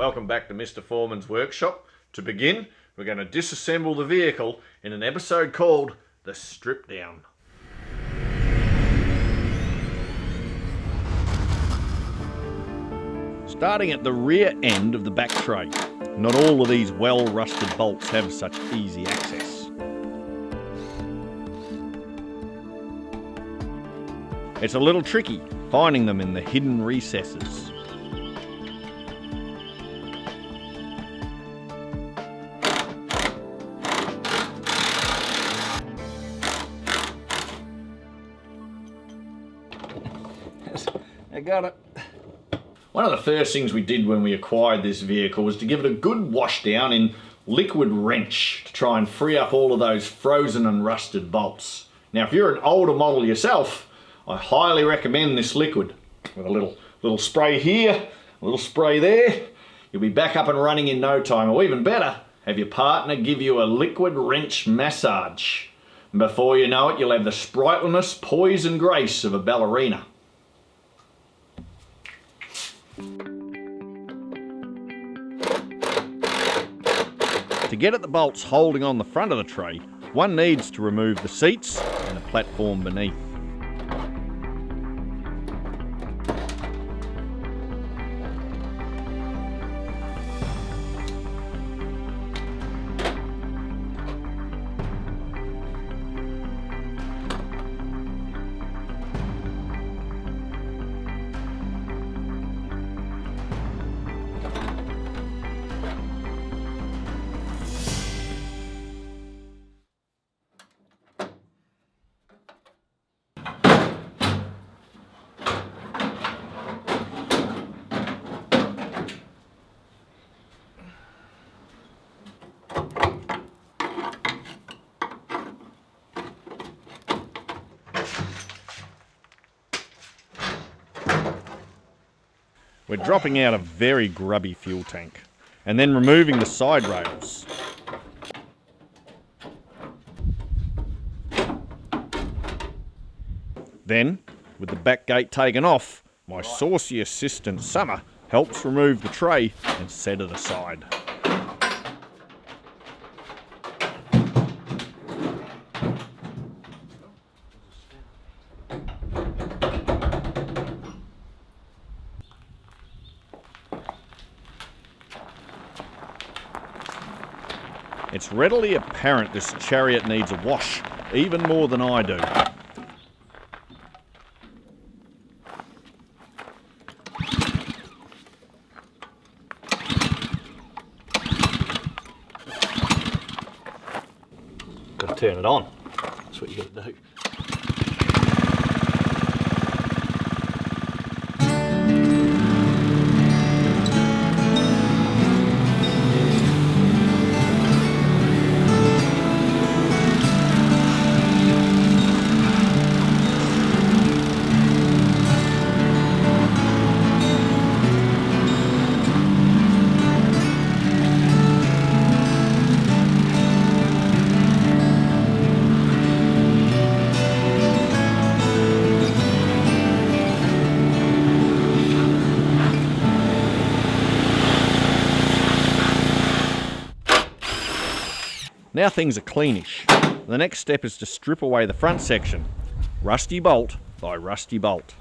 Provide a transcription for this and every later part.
Welcome back to Mr. Foreman's workshop. To begin, we're going to disassemble the vehicle in an episode called The Stripdown. Starting at the rear end of the back tray. Not all of these well-rusted bolts have such easy access. It's a little tricky finding them in the hidden recesses. I got it. One of the first things we did when we acquired this vehicle was to give it a good wash down in liquid wrench to try and free up all of those frozen and rusted bolts. Now if you're an older model yourself, I highly recommend this liquid. With a little spray here, a little spray there, you'll be back up and running in no time. Or even better, have your partner give you a liquid wrench massage. And before you know it, you'll have the sprightliness, poise and grace of a ballerina. To get at the bolts holding on the front of the tray, one needs to remove the seats and the platform beneath. We're dropping out a very grubby fuel tank and then removing the side rails. Then, with the back gate taken off, my saucy assistant Summer helps remove the tray and set it aside. It's readily apparent this chariot needs a wash, even more than I do. Got to turn it on. That's what you got to do. Now things are cleanish. The next step is to strip away the front section, rusty bolt by rusty bolt.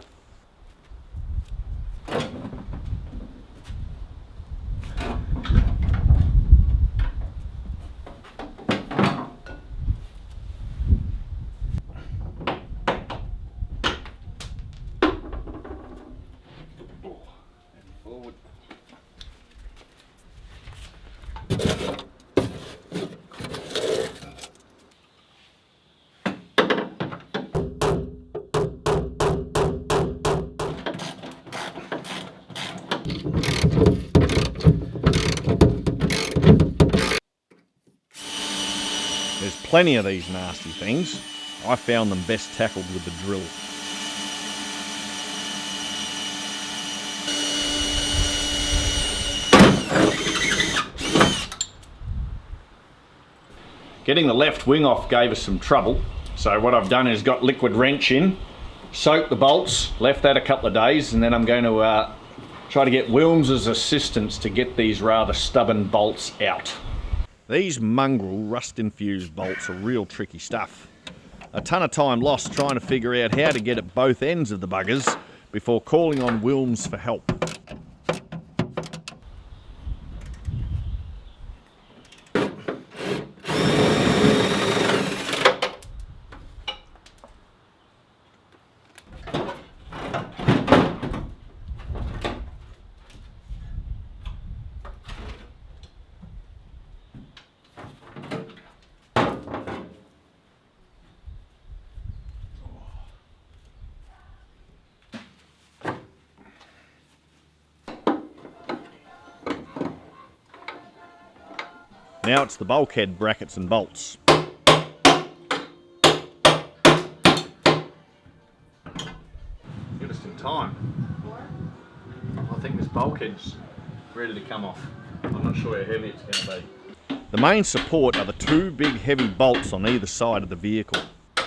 Forward. There's plenty of these nasty things. I found them best tackled with the drill. Getting the left wing off gave us some trouble, so what I've done is got liquid wrench in, soaked the bolts, left that a couple of days, and then I'm going to Try to get Wilms's assistance to get these rather stubborn bolts out. These mongrel rust-infused bolts are real tricky stuff. A ton of time lost trying to figure out how to get at both ends of the buggers before calling on Wilms for help. Now it's the bulkhead brackets and bolts. Get us in time. I think this bulkhead's ready to come off. I'm not sure how heavy it's going to be. The main support are the two big heavy bolts on either side of the vehicle. How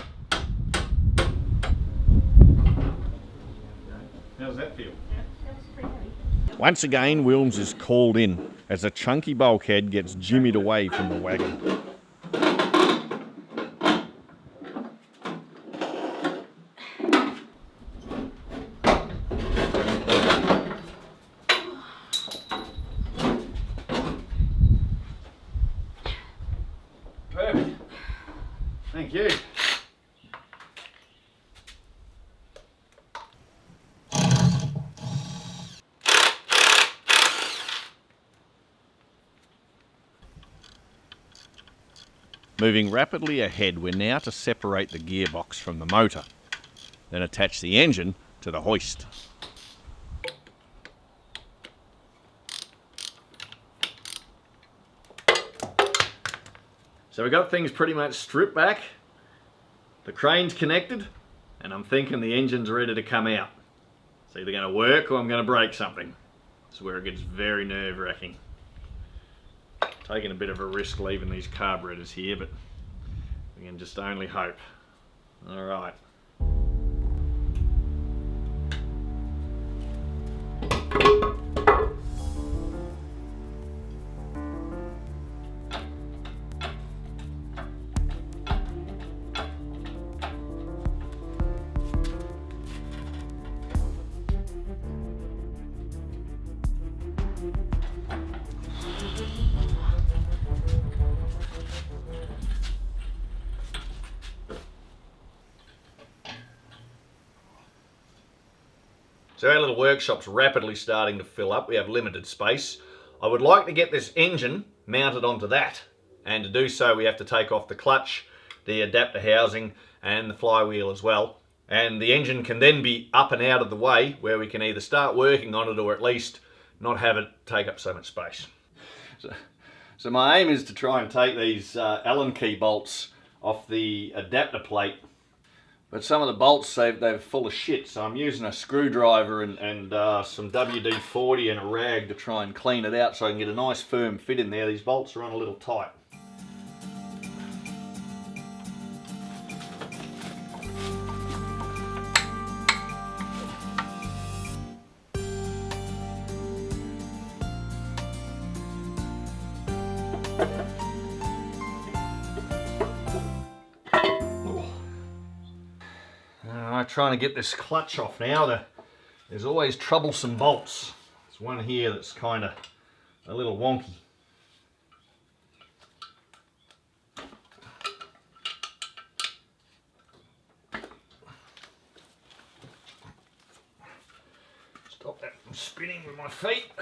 does that feel? Once again, Wilms is called in as a chunky bulkhead gets jimmied away from the wagon. Perfect. Thank you. Moving rapidly ahead, we're now to separate the gearbox from the motor, then attach the engine to the hoist. So we've got things pretty much stripped back, the crane's connected, and I'm thinking the engine's ready to come out. It's either going to work or I'm going to break something. That's where it gets very nerve-wracking. Taking a bit of a risk leaving these carburetors here, but we can just only hope. All right. So our little workshop's rapidly starting to fill up. We have limited space. I would like to get this engine mounted onto that. And to do so, we have to take off the clutch, the adapter housing, and the flywheel as well. And the engine can then be up and out of the way, where we can either start working on it or at least not have it take up so much space. So my aim is to try and take these Allen key bolts off the adapter plate. But some of the bolts, they're full of shit, so I'm using a screwdriver and some WD-40 and a rag to try and clean it out so I can get a nice firm fit in there. These bolts are on a little tight. Trying to get this clutch off now. There's always troublesome bolts. There's one here that's kind of a little wonky. Stop that from spinning with my feet.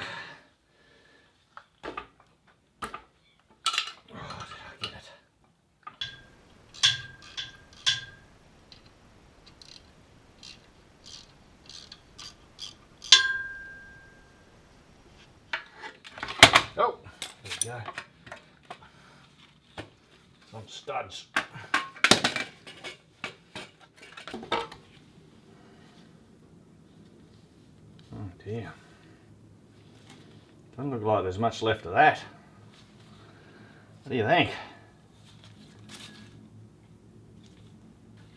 Oh, there we go. It's on studs. Oh dear. Doesn't look like there's much left of that. What do you think?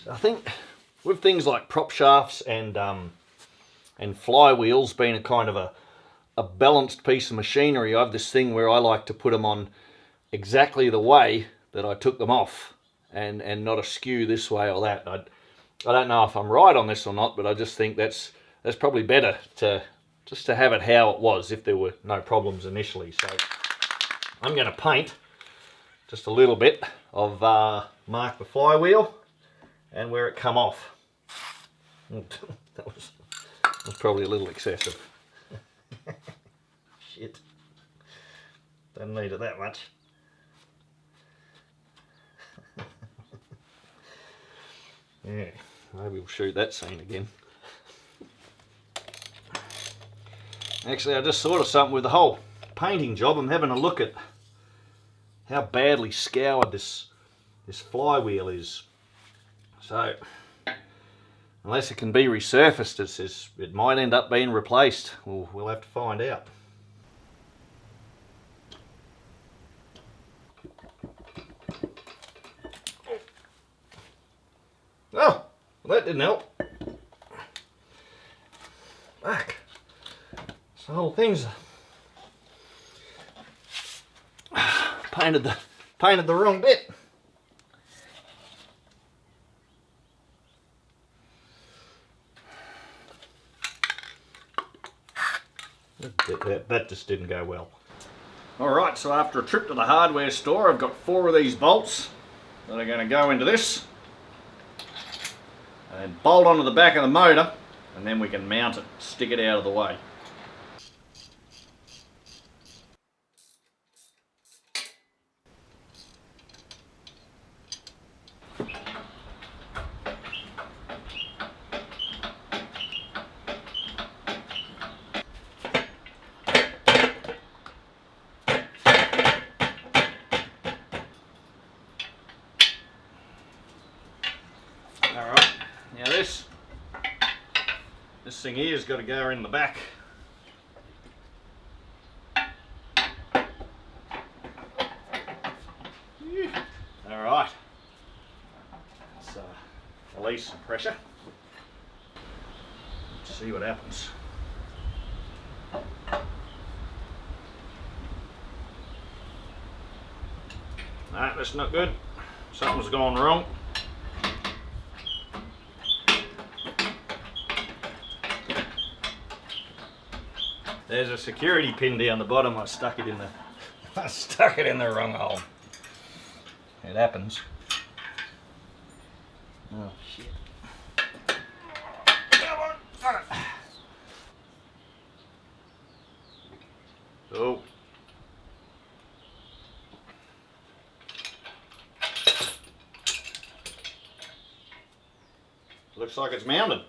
I think with things like prop shafts and flywheels being a kind of a balanced piece of machinery. I have this thing where I like to put them on exactly the way that I took them off, and not askew this way or that. I don't know if I'm right on this or not, but I just think that's probably better to just to have it how it was if there were no problems initially. So I'm going to paint just a little bit of mark the flywheel and where it come off. that was probably a little excessive. Shit. Don't need it that much. Yeah, maybe we'll shoot that scene again. Actually, I just thought of something with the whole painting job. I'm having a look at how badly scoured this flywheel is. So, unless it can be resurfaced, it might end up being replaced. We'll have to find out. Oh, well, that didn't help. Fuck. The whole thing's painted the wrong bit. That just didn't go well. Alright, so after a trip to the hardware store, I've got 4 of these bolts that are going to go into this and bolt onto the back of the motor, and then we can mount it, stick it out of the way. Alright, now this thing here has got to go in the back. Alright, let's release some pressure. Let's see what happens. No, that's not good. Something's gone wrong. There's a security pin down the bottom. I stuck it in the wrong hole. It happens. Oh shit. Come on, got it. Oh. Looks like it's mounted.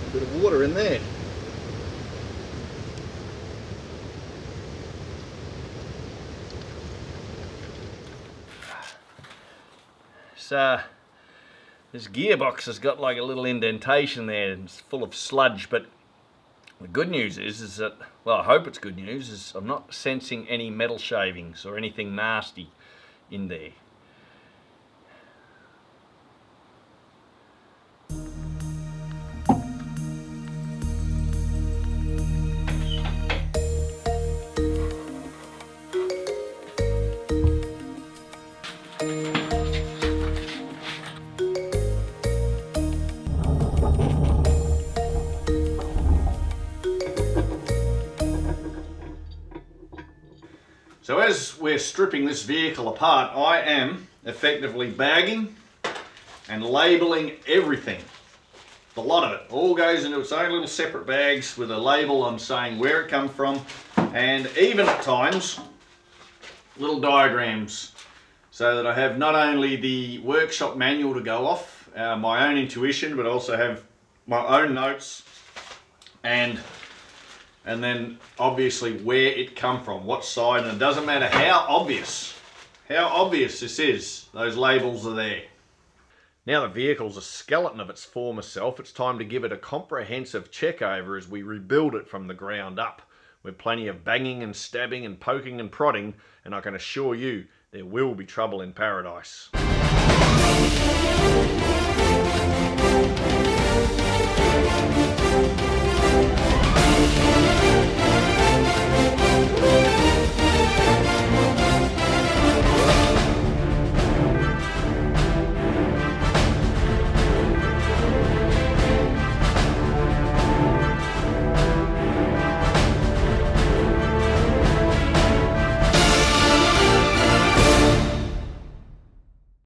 A bit of water in there. So this gearbox has got like a little indentation there and it's full of sludge, but the good news is that, well, I hope it's good news, is I'm not sensing any metal shavings or anything nasty in there. So as we're stripping this vehicle apart, I am effectively bagging and labelling everything. The lot of it all goes into its own little separate bags with a label on saying where it come from, and even at times little diagrams, so that I have not only the workshop manual to go off, my own intuition, but also have my own notes, and then obviously where it come from, what side, and it doesn't matter how obvious this is, those labels are there. Now the vehicle's a skeleton of its former self, it's time to give it a comprehensive check over as we rebuild it from the ground up, with plenty of banging and stabbing and poking and prodding, and I can assure you there will be trouble in paradise.